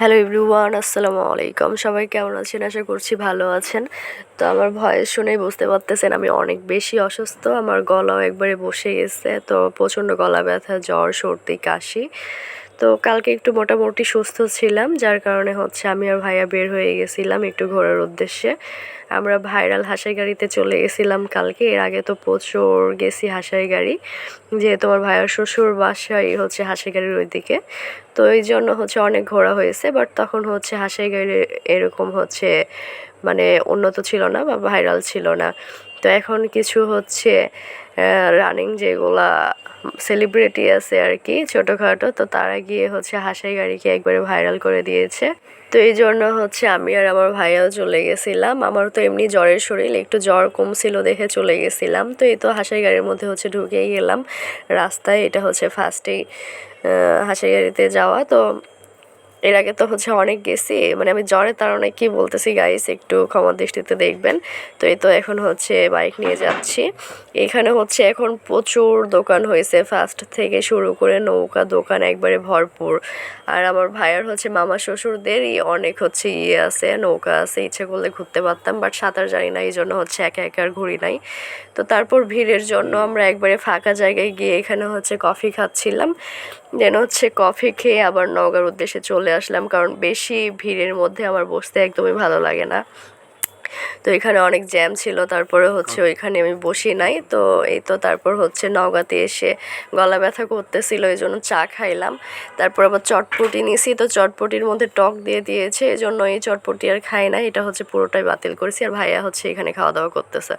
Hello everyone, আসসালামু আলাইকুম। সবাই কেমন আছেন? আশা করছি ভালো আছেন। তো আমার ভয়েস শুনেই বুঝতে পারতেছেন আমি অনেক বেশি অসুস্থ। আমার গলাও একবারে বসে গেছে। তো প্রচণ্ড গলা ব্যথা, জ্বর, সর্দি, কাশি। তো কালকে একটু মোটামুটি সুস্থ ছিলাম, যার কারণে হচ্ছে আমি আর ভাইয়া বের হয়ে গেছিলাম একটু ঘোরার উদ্দেশ্যে। আমরা ভাইরাল হাঁসাই গাড়িতে চলে গেছিলাম কালকে। এর আগে তো প্রচুর গেছি হাঁসাই গাড়ি, যেহেতু আমার ভাইয়ার শ্বশুর বাসাই হচ্ছে হাঁসাই গাড়ির ওইদিকে। তো এই জন্য হচ্ছে অনেক ঘোরা হয়েছে, বাট তখন হচ্ছে হাঁসাই গাড়ি এরকম হচ্ছে মানে উন্নত ছিল না বা ভাইরাল ছিল না। তো এখন কিছু হচ্ছে রানিং যেগুলা সেলিব্রিটি আছে আর কি ছোটোখাটো, তো তারা গিয়ে হচ্ছে হাঁসাই গাড়িকে একবারে ভাইরাল করে দিয়েছে। তো এই জন্য হচ্ছে আমি আর আমার ভাইয়াও চলে গেছিলাম। আমার তো এমনি জ্বরের শরীর, একটু জ্বর কমছিল দেখে চলে গেছিলাম। তো এই তো হাঁসাই গাড়ির মধ্যে হচ্ছে ঢুকেই গেলাম রাস্তায়। এটা হচ্ছে ফার্স্টেই হাঁসাই গাড়িতে যাওয়া। তো এর আগে তো হচ্ছে অনেক গেছি, মানে আমি জ্বরের কারণে কি বলতেছি গাইস একটু ক্ষমা দৃষ্টিতে দেখবেন। তো এই তো এখন হচ্ছে বাইক নিয়ে যাচ্ছি। এখানে হচ্ছে এখন প্রচুর দোকান হয়েছে, ফার্স্ট থেকে শুরু করে নৌকা দোকান একবারে ভরপুর। আর আমার ভাইয়ার হচ্ছে মামা শ্বশুরদেরই অনেক হচ্ছে আছে, নৌকা আছে, ইচ্ছে করলে ঘুরতে পারতাম, বাট সাঁতার জানি না, এই জন্য হচ্ছে একা একা আর ঘুরি নাই। তো তারপর ভিড়ের জন্য আমরা একবারে ফাঁকা জায়গায় গিয়ে এখানে হচ্ছে কফি খাচ্ছিলাম। দেন হচ্ছে কফি খেয়ে আবার নওগাঁর উদ্দেশ্যে চলে আসলাম, কারণ বেশি ভিড়ের মধ্যে আমার বসতে একদমই ভালো লাগে না। তো এখানে অনেক জ্যাম ছিল, তারপরে হচ্ছে ওইখানে আমি বসি নাই। তো এই তো তারপর হচ্ছে নওগাঁতে এসে গলা ব্যথা করতেছিল, এই জন্য চা খাইলাম। তারপর আবার চটপটি নিছি, তো চটপটির মধ্যে টক দিয়ে দিয়েছে, এই জন্য এই চটপটি আর খাই না, এটা হচ্ছে পুরোটাই বাতিল করেছি। আর ভাইয়া হচ্ছে এখানে খাওয়া দাওয়া করতেছে।